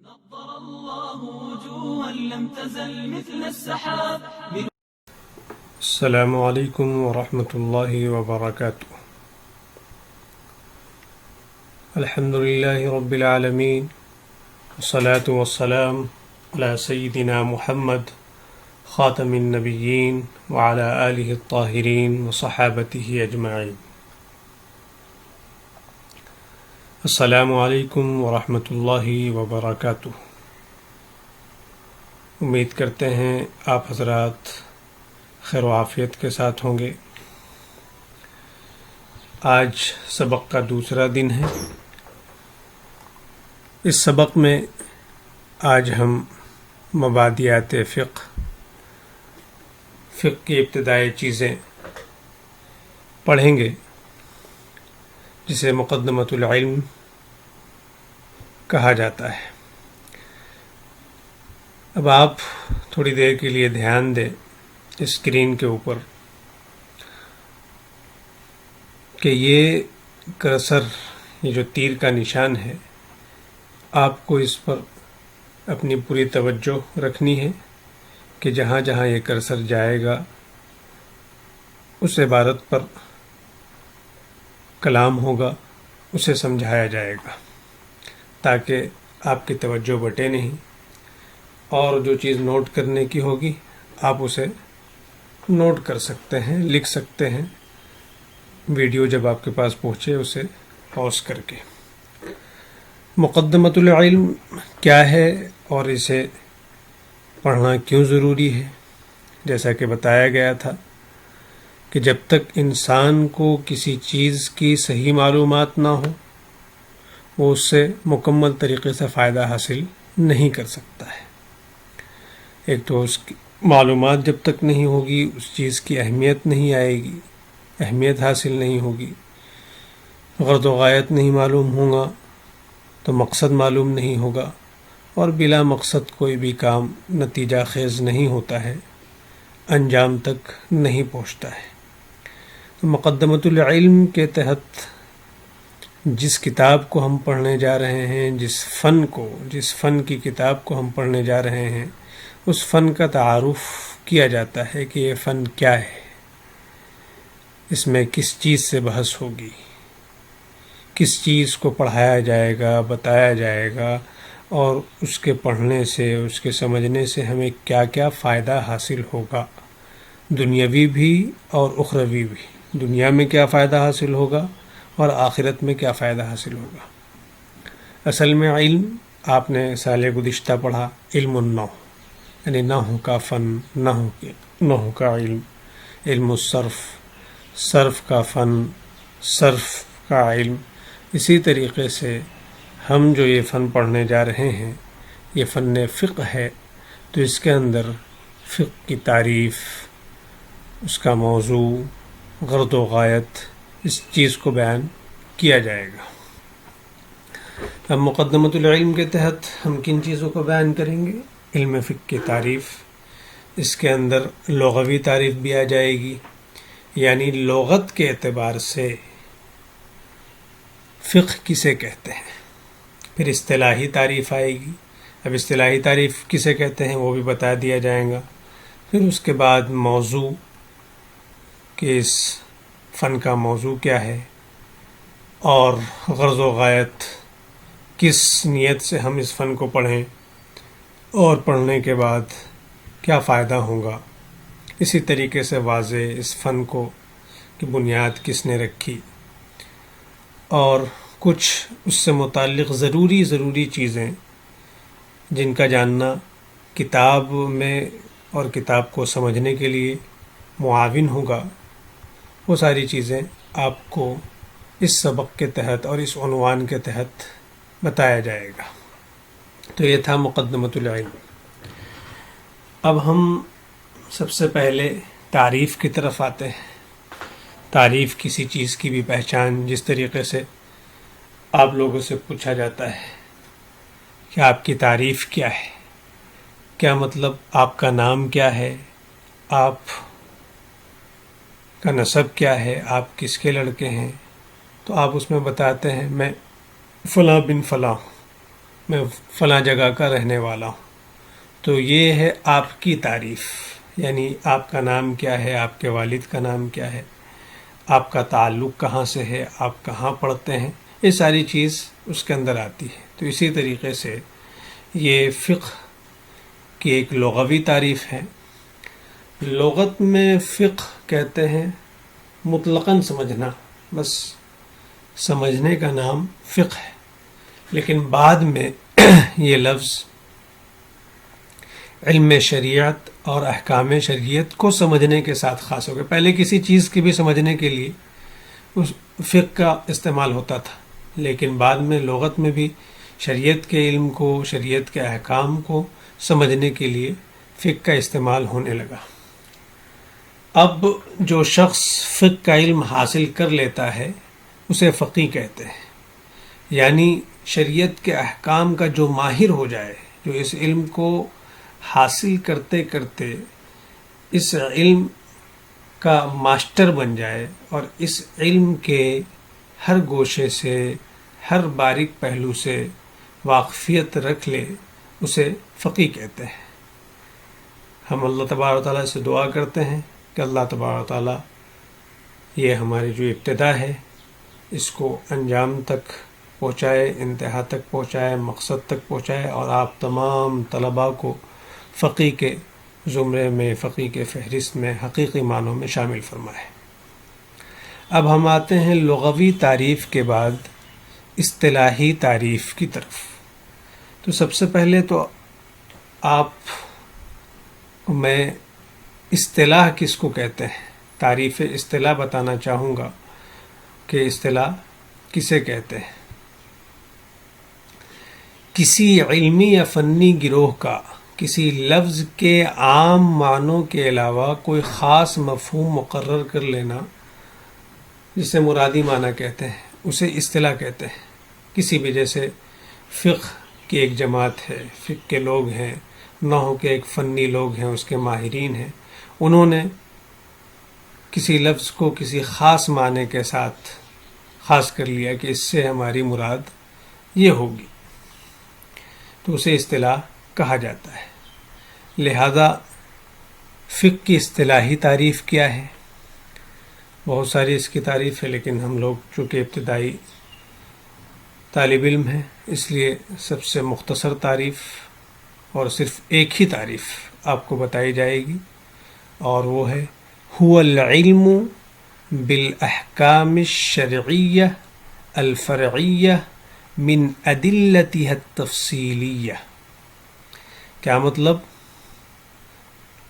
نضر الله وجوها لم تزل مثل السحاب. السلام علیکم ورحمۃ اللہ وبرکاتہ. الحمد للہ رب العالمین والصلاة والسلام علی سیدنا محمد خاتم النبیین وعلی آلہ الطاہرین وصحابتہ اجمعین. السلام علیکم ورحمۃ اللہ وبرکاتہ. امید کرتے ہیں آپ حضرات خیر و عافیت کے ساتھ ہوں گے. آج سبق کا دوسرا دن ہے. اس سبق میں آج ہم مبادیات فقہ کی ابتدائی چیزیں پڑھیں گے، جسے مقدمۃ العلم کہا جاتا ہے. اب آپ تھوڑی دیر کے لیے دھیان دیں اسکرین کے اوپر کہ یہ کرسر، یہ جو تیر کا نشان ہے، آپ کو اس پر اپنی پوری توجہ رکھنی ہے کہ جہاں جہاں یہ کرسر جائے گا اس عبارت پر کلام ہوگا، اسے سمجھایا جائے گا تاکہ آپ کی توجہ بٹے نہیں، اور جو چیز نوٹ کرنے کی ہوگی آپ اسے نوٹ کر سکتے ہیں، لکھ سکتے ہیں. ویڈیو جب آپ کے پاس پہنچے اسے پاز کر کے. مقدمۃ العلم کیا ہے اور اسے پڑھنا کیوں ضروری ہے؟ جیسا کہ بتایا گیا تھا کہ جب تک انسان کو کسی چیز کی صحیح معلومات نہ ہو وہ اس سے مکمل طریقے سے فائدہ حاصل نہیں کر سکتا ہے. ایک تو اس کی معلومات جب تک نہیں ہوگی اس چیز کی اہمیت نہیں آئے گی، اہمیت حاصل نہیں ہوگی. غرض و غایت نہیں معلوم ہوگا تو مقصد معلوم نہیں ہوگا، اور بلا مقصد کوئی بھی کام نتیجہ خیز نہیں ہوتا ہے، انجام تک نہیں پہنچتا ہے. مقدمۃ العلم کے تحت جس کتاب کو ہم پڑھنے جا رہے ہیں، جس فن کی کتاب کو ہم پڑھنے جا رہے ہیں، اس فن کا تعارف کیا جاتا ہے کہ یہ فن کیا ہے، اس میں کس چیز سے بحث ہوگی، کس چیز کو پڑھایا جائے گا، بتایا جائے گا، اور اس کے پڑھنے سے، اس کے سمجھنے سے ہمیں کیا کیا فائدہ حاصل ہوگا، دنیاوی بھی اور اخروی بھی. دنیا میں کیا فائدہ حاصل ہوگا اور آخرت میں کیا فائدہ حاصل ہوگا. اصل میں علم آپ نے سال گزشتہ پڑھا علم النحو، یعنی نحو کا فن، نحو کا علم، علم الصرف، صرف کا فن، صرف کا علم. اسی طریقے سے ہم جو یہ فن پڑھنے جا رہے ہیں یہ فن فقہ ہے، تو اس کے اندر فقہ کی تعریف، اس کا موضوع، غرض و غایت، اس چیز کو بیان کیا جائے گا. اب مقدمۃ العلم کے تحت ہم کن چیزوں کو بیان کریں گے؟ علم فقہ کی تعریف، اس کے اندر لغوی تعریف بھی آ جائے گی، یعنی لغت کے اعتبار سے فقہ کسے کہتے ہیں. پھر اصطلاحی تعریف آئے گی. اب اصطلاحی تعریف کسے کہتے ہیں وہ بھی بتا دیا جائے گا. پھر اس کے بعد موضوع کہ اس فن کا موضوع کیا ہے، اور غرض و غایت، کس نیت سے ہم اس فن کو پڑھیں، اور پڑھنے کے بعد کیا فائدہ ہوگا. اسی طریقے سے واضح اس فن کو کی بنیاد کس نے رکھی، اور کچھ اس سے متعلق ضروری چیزیں جن کا جاننا کتاب میں اور کتاب کو سمجھنے کے لیے معاون ہوگا، وہ ساری چیزیں آپ کو اس سبق کے تحت اور اس عنوان کے تحت بتایا جائے گا. تو یہ تھا مقدمۃ العلم. اب ہم سب سے پہلے تعریف کی طرف آتے ہیں. تعریف کسی چیز کی بھی پہچان، جس طریقے سے آپ لوگوں سے پوچھا جاتا ہے کہ آپ کی تعریف کیا ہے، کیا مطلب آپ کا نام کیا ہے، آپ کا نسب کیا ہے، آپ کس کے لڑکے ہیں، تو آپ اس میں بتاتے ہیں میں فلاں بن فلاں ہوں، میں فلاں جگہ کا رہنے والا ہوں. تو یہ ہے آپ کی تعریف، یعنی آپ کا نام کیا ہے، آپ کے والد کا نام کیا ہے، آپ کا تعلق کہاں سے ہے، آپ کہاں پڑھتے ہیں، یہ ساری چیز اس کے اندر آتی ہے. تو اسی طریقے سے یہ فقہ کی ایک لغوی تعریف ہے. لغت میں فقہ کہتے ہیں مطلقاً سمجھنا، بس سمجھنے کا نام فقہ ہے. لیکن بعد میں یہ لفظ علم شریعت اور احکام شریعت کو سمجھنے کے ساتھ خاص ہو گیا. پہلے کسی چیز کی بھی سمجھنے کے لیے اس فقہ کا استعمال ہوتا تھا، لیکن بعد میں لغت میں بھی شریعت کے علم کو، شریعت کے احکام کو سمجھنے کے لیے فقہ کا استعمال ہونے لگا. اب جو شخص فقہ کا علم حاصل کر لیتا ہے اسے فقیہ کہتے ہیں. یعنی شریعت کے احکام کا جو ماہر ہو جائے، جو اس علم کو حاصل کرتے کرتے اس علم کا ماسٹر بن جائے اور اس علم کے ہر گوشے سے، ہر باریک پہلو سے واقفیت رکھ لے، اسے فقیہ کہتے ہیں. ہم اللہ تبارک و تعالیٰ سے دعا کرتے ہیں کہ اللہ تبارک و تعالیٰ یہ ہماری جو ابتدا ہے اس کو انجام تک پہنچائے، انتہا تک پہنچائے، مقصد تک پہنچائے، اور آپ تمام طلباء کو فقیہ کے زمرے میں، فقیہ کے فہرست میں، حقیقی معنوں میں شامل فرمائے. اب ہم آتے ہیں لغوی تعریف کے بعد اصطلاحی تعریف کی طرف. تو سب سے پہلے تو میں اصطلاح کس کو کہتے ہیں، تعریف اصطلاح بتانا چاہوں گا کہ اصطلاح کسے کہتے ہیں. کسی علمی یا فنی گروہ کا کسی لفظ کے عام معنوں کے علاوہ کوئی خاص مفہوم مقرر کر لینا، جسے مرادی معنی کہتے ہیں، اسے اصطلاح کہتے ہیں. کسی بھی، جیسے فقہ کی ایک جماعت ہے، فقہ کے لوگ ہیں، نحو کے ایک فنی لوگ ہیں، اس کے ماہرین ہیں، انہوں نے کسی لفظ کو کسی خاص معنی کے ساتھ خاص کر لیا کہ اس سے ہماری مراد یہ ہوگی، تو اسے اصطلاح کہا جاتا ہے. لہذا فقہ کی اصطلاحی تعریف کیا ہے؟ بہت ساری اس کی تعریف ہے، لیکن ہم لوگ چونکہ ابتدائی طالب علم ہیں، اس لیے سب سے مختصر تعریف اور صرف ایک ہی تعریف آپ کو بتائی جائے گی، اور وہ ہے هو العلم بالاحکام الشرعیہ الفرعیہ من ادلتها التفصیلیہ. کیا مطلب؟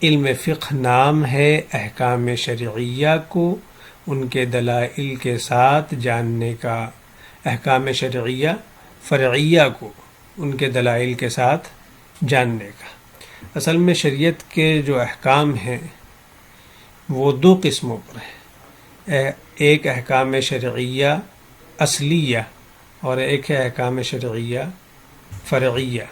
علم فقہ نام ہے احکام شرعیہ کو ان کے دلائل کے ساتھ جاننے کا، احکام شرعیہ فرعیہ کو ان کے دلائل کے ساتھ جاننے کا. اصل میں شریعت کے جو احکام ہیں وہ دو قسموں پر ہیں. ایک احکام شرعیہ اصلیہ اور ایک ہے احکام شرعیہ فرعیہ.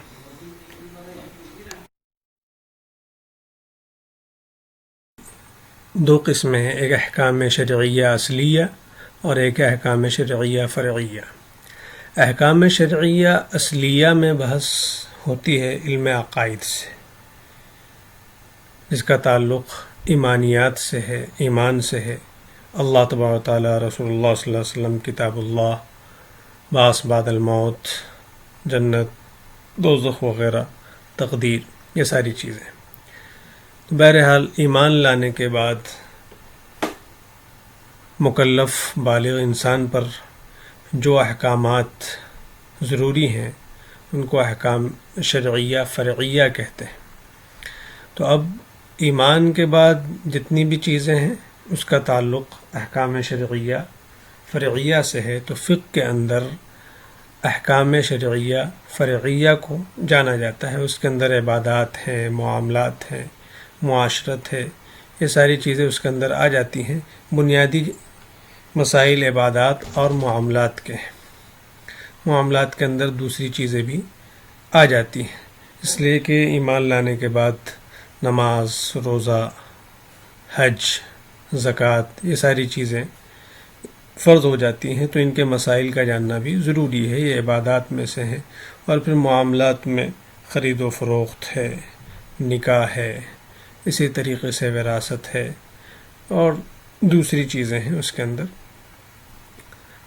دو قسمیں ہیں، ایک احکام شرعیہ اصلیہ اور ایک احکام شرعیہ فرعیہ. احکام شرعیہ اصلیہ میں بحث ہوتی ہے علم عقائد سے، جس کا تعلق ایمانیات سے ہے، ایمان سے ہے. اللہ تبارک و تعالیٰ، رسول اللہ صلی اللہ علیہ وسلم، کتاب اللہ، بعث بعد الموت، جنت، دوزخ وغیرہ، تقدیر، یہ ساری چیزیں. بہرحال ایمان لانے کے بعد مکلف بالغ انسان پر جو احکامات ضروری ہیں ان کو احکام شرعیہ فرعیہ کہتے ہیں. تو اب ایمان کے بعد جتنی بھی چیزیں ہیں اس کا تعلق احکام شرعیہ فرعیہ سے ہے. تو فقہ کے اندر احکام شرعیہ فرعیہ کو جانا جاتا ہے. اس کے اندر عبادات ہیں، معاملات ہیں، معاشرت ہے، یہ ساری چیزیں اس کے اندر آ جاتی ہیں. بنیادی مسائل عبادات اور معاملات کے ہیں. معاملات کے اندر دوسری چیزیں بھی آ جاتی ہیں، اس لیے کہ ایمان لانے کے بعد نماز، روزہ، حج، زکوٰۃ، یہ ساری چیزیں فرض ہو جاتی ہیں. تو ان کے مسائل کا جاننا بھی ضروری ہے. یہ عبادات میں سے ہیں اور پھر معاملات میں خرید و فروخت ہے، نکاح ہے، اسی طریقے سے وراثت ہے اور دوسری چیزیں ہیں اس کے اندر،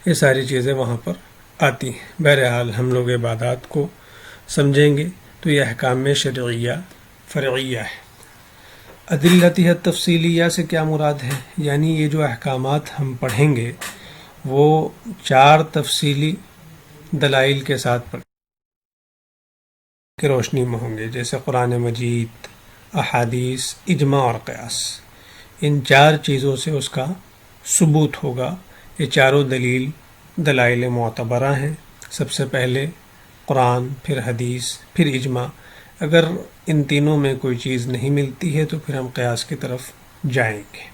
یہ ساری چیزیں وہاں پر آتی ہیں۔ بہرحال ہم لوگ عبادات کو سمجھیں گے تو یہ احکام شرعیہ فرعیہ ہے۔ ادلتہ تفصیلیہ سے کیا مراد ہے؟ یعنی یہ جو احکامات ہم پڑھیں گے وہ 4 تفصیلی دلائل کے ساتھ کی روشنی میں ہوں گے، جیسے قرآن مجید، احادیث، اجماع اور قیاس۔ ان 4 چیزوں سے اس کا ثبوت ہوگا۔ یہ چاروں دلائل معتبرہ ہیں۔ سب سے پہلے قرآن، پھر حدیث، پھر اجماع۔ اگر ان تینوں میں کوئی چیز نہیں ملتی ہے تو پھر ہم قیاس کی طرف جائیں گے۔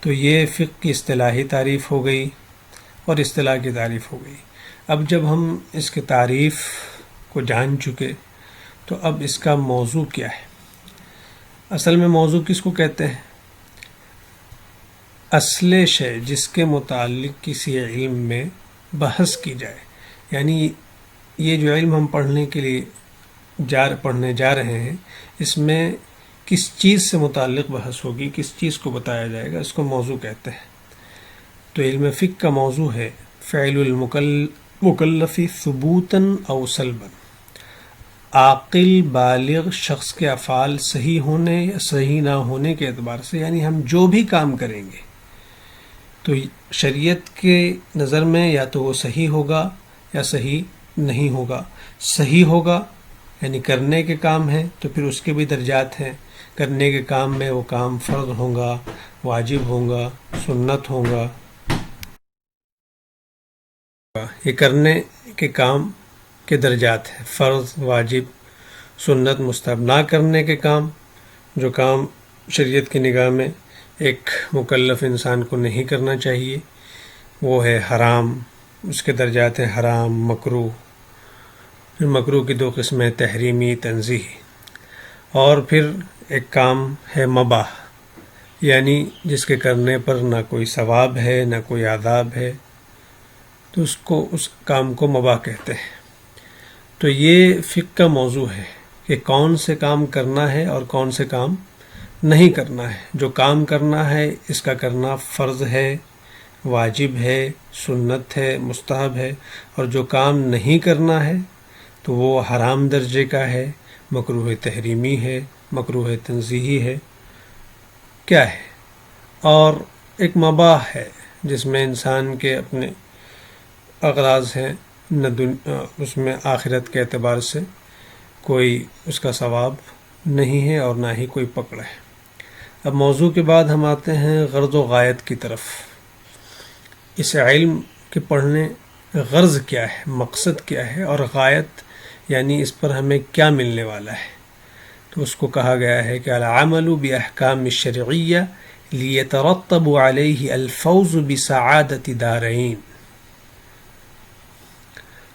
تو یہ فقہ کی اصطلاحی تعریف ہو گئی اور اصطلاح کی تعریف ہو گئی۔ اب جب ہم اس کی تعریف کو جان چکے تو اب اس کا موضوع کیا ہے؟ اصل میں موضوع کس کو کہتے ہیں؟ اصل شے جس کے متعلق کسی علم میں بحث کی جائے، یعنی یہ جو علم ہم پڑھنے کے لیے پڑھنے جا رہے ہیں، اس میں کس چیز سے متعلق بحث ہوگی، کس چیز کو بتایا جائے گا، اس کو موضوع کہتے ہیں۔ تو علم فقہ کا موضوع ہے فعل المکلف ثبوتاً او سلباً، عاقل بالغ شخص کے افعال صحیح ہونے یا صحیح نہ ہونے کے اعتبار سے، یعنی ہم جو بھی کام کریں گے تو شریعت کے نظر میں یا تو وہ صحیح ہوگا یا صحیح نہیں ہوگا۔ صحیح ہوگا یعنی کرنے کے کام ہیں تو پھر اس کے بھی درجات ہیں۔ کرنے کے کام میں وہ کام فرض ہوگا، واجب ہوگا، سنت ہوگا۔ یہ کرنے کے کام کے درجات ہیں، فرض، واجب، سنت، مستحب۔ نہ کرنے کے کام، جو کام شریعت کی نگاہ میں ایک مکلف انسان کو نہیں کرنا چاہیے، وہ ہے حرام، اس کے درجات ہیں حرام، مکروہ۔ پھر مکروہ کی 2 قسمیں، تحریمی، تنزیہی۔ اور پھر ایک کام ہے مباح، یعنی جس کے کرنے پر نہ کوئی ثواب ہے نہ کوئی عذاب ہے، تو اس کام کو مباح کہتے ہیں۔ تو یہ فقہ کا موضوع ہے کہ کون سے کام کرنا ہے اور کون سے کام نہیں کرنا ہے۔ جو کام کرنا ہے اس کا کرنا فرض ہے، واجب ہے، سنت ہے، مستحب ہے، اور جو کام نہیں کرنا ہے تو وہ حرام درجے کا ہے، مکروہ تحریمی ہے، مکروہ تنزیہی ہے۔ کیا ہے؟ اور ایک مباح ہے جس میں انسان کے اپنے اغراض ہیں، اس میں آخرت کے اعتبار سے کوئی اس کا ثواب نہیں ہے اور نہ ہی کوئی پکڑ ہے۔ اب موضوع کے بعد ہم آتے ہیں غرض و غایت کی طرف۔ اس علم کے پڑھنے غرض کیا ہے، مقصد کیا ہے، اور غایت یعنی اس پر ہمیں کیا ملنے والا ہے۔ تو اس کو کہا گیا ہے کہ العمل باحکام الشرعیہ لیترتب علیہ الفوز بسعادت دارین۔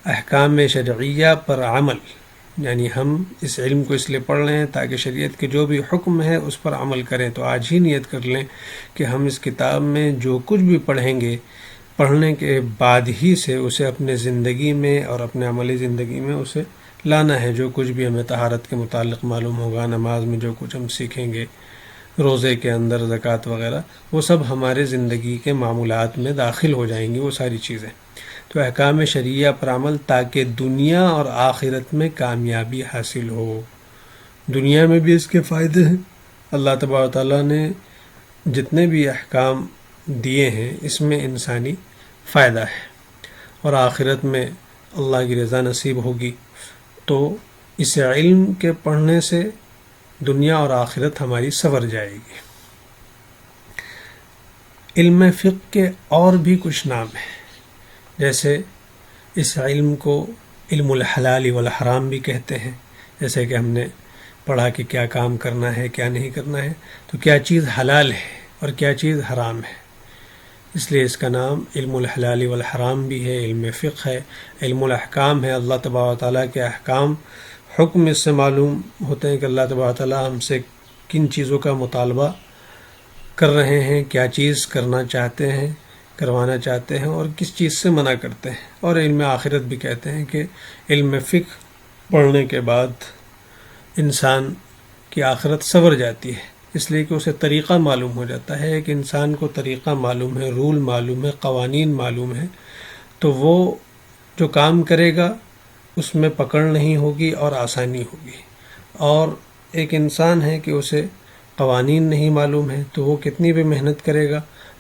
احکام شرعیہ پر عمل، یعنی ہم اس علم کو اس لیے پڑھ رہے ہیں تاکہ شریعت کے جو بھی حکم ہے اس پر عمل کریں۔ تو آج ہی نیت کر لیں کہ ہم اس کتاب میں جو کچھ بھی پڑھیں گے، پڑھنے کے بعد ہی سے اسے اپنے زندگی میں اور اپنے عملی زندگی میں اسے لانا ہے۔ جو کچھ بھی ہمیں طہارت کے متعلق معلوم ہوگا، نماز میں جو کچھ ہم سیکھیں گے، روزے کے اندر زکوٰۃ وغیرہ، وہ سب ہمارے زندگی کے معمولات میں داخل ہو جائیں گی وہ ساری چیزیں۔ تو احکام شرعیہ پر عمل تاکہ دنیا اور آخرت میں کامیابی حاصل ہو۔ دنیا میں بھی اس کے فائدے ہیں، اللہ تبارک و تعالیٰ نے جتنے بھی احکام دیے ہیں اس میں انسانی فائدہ ہے، اور آخرت میں اللہ کی رضا نصیب ہوگی۔ تو اس علم کے پڑھنے سے دنیا اور آخرت ہماری سنور جائے گی۔ علم فقہ کے اور بھی کچھ نام ہیں، جیسے اس علم کو علم الحلال والحرام بھی کہتے ہیں، جیسے کہ ہم نے پڑھا کہ کیا کام کرنا ہے کیا نہیں کرنا ہے، تو کیا چیز حلال ہے اور کیا چیز حرام ہے، اس لیے اس کا نام علم الحلال والحرام بھی ہے، علم فقہ ہے۔ علم الاحکام ہے، اللہ تبارک و تعالیٰ کے احکام، حکم اس سے معلوم ہوتے ہیں کہ اللہ تبارک و تعالیٰ ہم سے کن چیزوں کا مطالبہ کر رہے ہیں، کیا چیز کرنا چاہتے ہیں، کروانا چاہتے ہیں اور کس چیز سے منع کرتے ہیں. اور علم آخرت بھی کہتے ہیں کہ علم فقہ پڑھنے کے بعد انسان کی آخرت سنور جاتی ہے، اس لیے کہ اسے طریقہ معلوم ہو جاتا ہے. ایک انسان کو طریقہ معلوم ہے، رول معلوم ہے، قوانین معلوم ہے، تو وہ جو کام کرے گا اس میں پکڑ نہیں ہوگی اور آسانی ہوگی. اور ایک انسان ہے کہ اسے قوانین نہیں معلوم ہے تو وہ کتنی بھی محنت کرے گا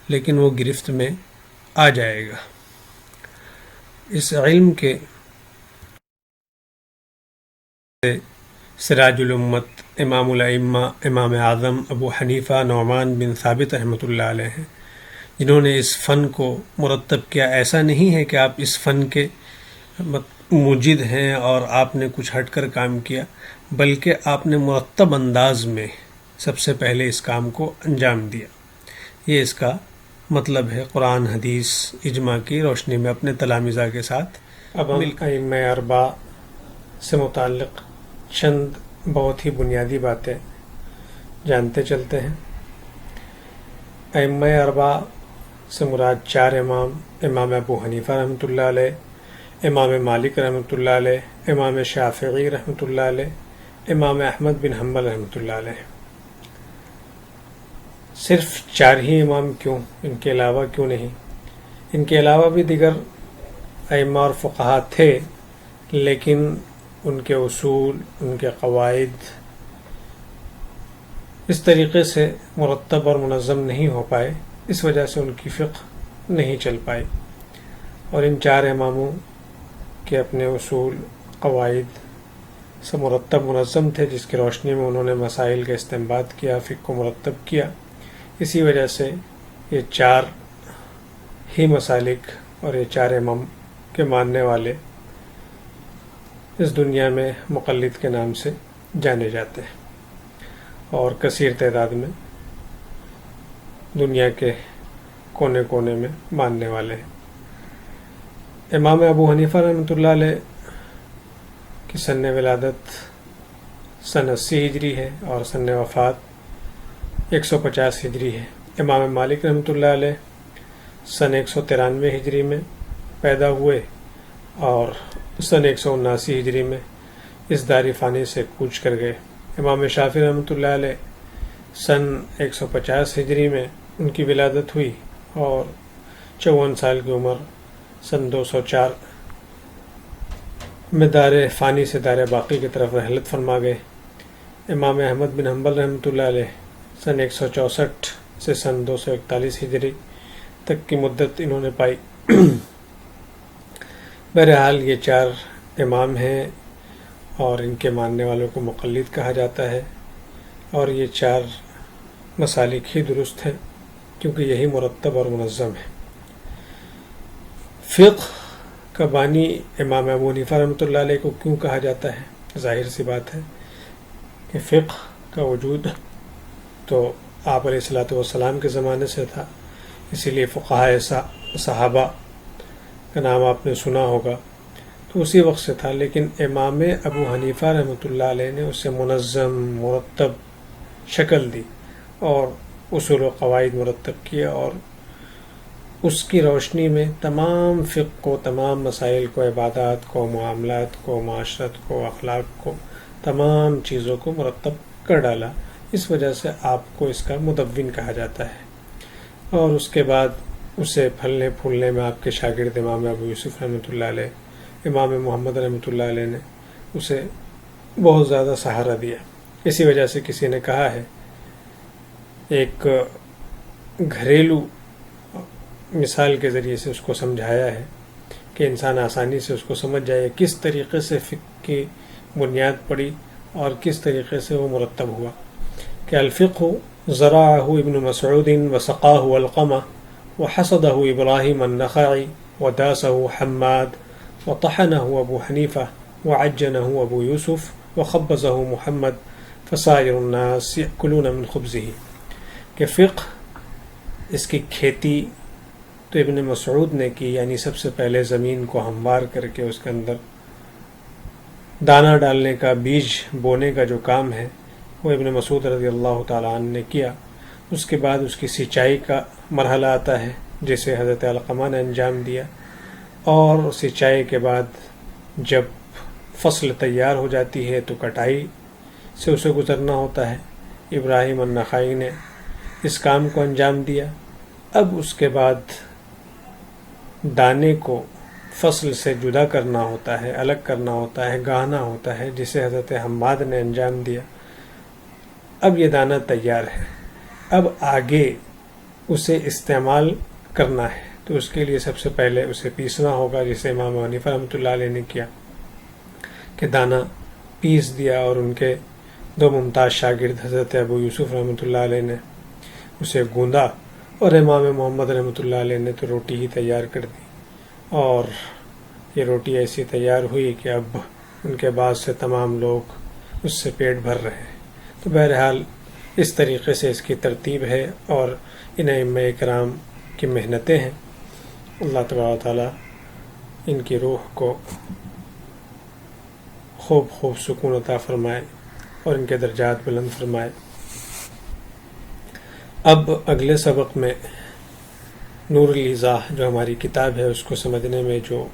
لیکن وہ گرفت میں آ جائے گا. اس علم کے سراج الامت امام الائمہ امام اعظم ابو حنیفہ نعمان بن ثابت رحمۃ اللہ علیہ ہیں، جنہوں نے اس فن کو مرتب کیا. ایسا نہیں ہے کہ آپ اس فن کے مجد ہیں اور آپ نے کچھ ہٹ کر کام کیا، بلکہ آپ نے مرتب انداز میں سب سے پہلے اس کام کو انجام دیا. یہ اس کا مطلب ہے قرآن حدیث اجماع کی روشنی میں اپنے تلامذہ کے ساتھ. اب ہم ائمہ اربعہ سے متعلق چند بہت ہی بنیادی باتیں جانتے چلتے ہیں. ائمہ اربعہ سے مراد 4 امام: امام ابو حنیفہ رحمۃ اللہ علیہ، امام مالک رحمۃ اللہ علیہ، امام شافعی رحمۃ اللہ علیہ، امام احمد بن حنبل رحمۃ اللہ علیہ. صرف 4 ہی امام کیوں؟ ان کے علاوہ کیوں نہیں؟ ان کے علاوہ بھی دیگر ائمہ اور فقہا تھے، لیکن ان کے اصول، ان کے قواعد اس طریقے سے مرتب اور منظم نہیں ہو پائے، اس وجہ سے ان کی فقہ نہیں چل پائی. اور ان 4 اماموں کے اپنے اصول، قواعد سے مرتب منظم تھے، جس کی روشنی میں انہوں نے مسائل کا استنباط کیا، فقہ کو مرتب کیا. اسی وجہ سے یہ 4 ہی مسالک اور یہ 4 امام کے ماننے والے اس دنیا میں مقلد کے نام سے جانے جاتے ہیں اور کثیر تعداد میں دنیا کے کونے کونے میں ماننے والے ہیں. امام ابو حنیفہ رحمۃ اللہ علیہ کی سن ولادت سن 80 ہجری ہے اور سن وفات 150 ہجری ہے. امام مالک رحمۃ اللہ علیہ سن 193 ہجری میں پیدا ہوئے اور سن 179 ہجری میں اس دار فانی سے کوچ کر گئے. امام شافعی رحمۃ اللہ علیہ سن 150 ہجری میں ان کی ولادت ہوئی اور 54 سال کی عمر سن 204 میں دار فانی سے دار باقی کی طرف رحلت فرما گئے. امام احمد بن حنبل رحمۃ اللہ علیہ سن 164 سے سن 241 ہجری تک کی مدت انہوں نے پائی. بہرحال یہ 4 امام ہیں اور ان کے ماننے والوں کو مقلد کہا جاتا ہے، اور یہ 4 مسالک ہی درست ہیں کیونکہ یہی مرتب اور منظم ہے. فقہ کا بانی امام ابو حنیفہ رحمۃ اللہ علیہ کو کیوں کہا جاتا ہے؟ ظاہر سی بات ہے کہ فقہ کا وجود تو آپ علیہ الصلوۃ والسلام کے زمانے سے تھا، اسی لیے فقہائے صحابہ کا نام آپ نے سنا ہوگا، تو اسی وقت سے تھا. لیکن امام ابو حنیفہ رحمۃ اللہ علیہ نے اسے منظم، مرتب شکل دی اور اصول و قواعد مرتب کیا، اور اس کی روشنی میں تمام فقہ کو، تمام مسائل کو، عبادات کو، معاملات کو، معاشرت کو، اخلاق کو، تمام چیزوں کو مرتب کر ڈالا. اس وجہ سے آپ کو اس کا مدون کہا جاتا ہے. اور اس کے بعد اسے پھلنے پھولنے میں آپ کے شاگرد امام ابو یوسف رحمۃ اللہ علیہ، امام محمد رحمۃ اللہ علیہ نے اسے بہت زیادہ سہارا دیا. اسی وجہ سے کسی نے کہا ہے، ایک گھریلو مثال کے ذریعے سے اس کو سمجھایا ہے کہ انسان آسانی سے اس کو سمجھ جائے کس طریقے سے فقہ کی بنیاد پڑی اور کس طریقے سے وہ مرتب ہوا. کہ الفقہ زرعہ ابن مسعود وسقاہ علقمہ وحصدہ ابراہیم النخعی وداسہ حماد وطحنہ ابو حنیفہ وعجنہ ابو یوسف وخبزہ محمد فسائر الناس یأکلون من خبزہ. کہ فقہ، اس کی کھیتی تو ابن مسعود نے کی، یعنی سب سے پہلے زمین کو ہموار کر کے اس کے اندر دانہ ڈالنے کا، بیج بونے کا جو کام ہے وہ ابن مسعود رضی اللہ تعالیٰ عنہ نے کیا. اس کے بعد اس کی سینچائی کا مرحلہ آتا ہے، جسے حضرت علقمہ نے انجام دیا، اور سینچائی کے بعد جب فصل تیار ہو جاتی ہے تو کٹائی سے اسے گزرنا ہوتا ہے۔ ابراہیم النخعی نے اس کام کو انجام دیا۔ اب اس کے بعد دانے کو فصل سے جدا کرنا ہوتا ہے، الگ کرنا ہوتا ہے، گاہنا ہوتا ہے، جسے حضرت حماد نے انجام دیا۔ اب یہ دانہ تیار ہے، اب آگے اسے استعمال کرنا ہے، تو اس کے لیے سب سے پہلے اسے پیسنا ہوگا، جسے امام حنیفہ رحمۃ اللہ علیہ نے کیا کہ دانہ پیس دیا، اور ان کے دو ممتاز شاگرد حضرت ابو یوسف رحمۃ اللہ علیہ نے اسے گوندا، اور امام محمد رحمۃ اللہ علیہ نے تو روٹی ہی تیار کر دی، اور یہ روٹی ایسی تیار ہوئی کہ اب ان کے بعد سے تمام لوگ اس سے پیٹ بھر رہے ہیں۔ تو بہرحال اس طریقے سے اس کی ترتیب ہے، اور ان ائمہ کرام کی محنتیں ہیں۔ اللہ تبارک و تعالیٰ ان کی روح کو خوب سکون عطا فرمائے اور ان کے درجات بلند فرمائے۔ اب اگلے سبق میں نور الایضاح جو ہماری کتاب ہے اس کو سمجھنے میں جو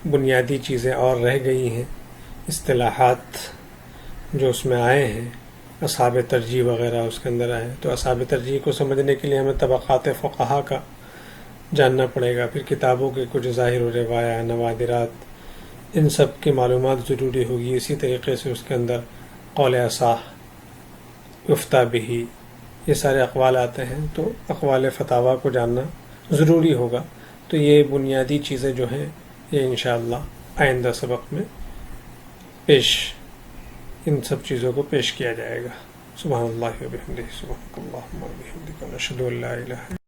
بنیادی چیزیں اور رہ گئی ہیں، اصطلاحات جو اس میں آئے ہیں، اصحاب ترجیح وغیرہ اس کے اندر آئے ہیں، تو اصحاب ترجیح کو سمجھنے کے لیے ہمیں طبقات فقہا کا جاننا پڑے گا، پھر کتابوں کے کچھ ظاہر و روایہ، نوادرات، ان سب کی معلومات ضروری ہوگی۔ اسی طریقے سے اس کے اندر قول اصح، یفتیٰ بہ، یہ سارے اقوال آتے ہیں، تو اقوال فتاویٰ کو جاننا ضروری ہوگا۔ تو یہ بنیادی چیزیں جو ہیں یہ انشاءاللہ آئندہ سبق میں ان سب چیزوں کو پیش کیا جائے گا۔ سبحان اللہ و بحمدہ، سبحانک اللہم و بحمدک، نشہد ان لا الہ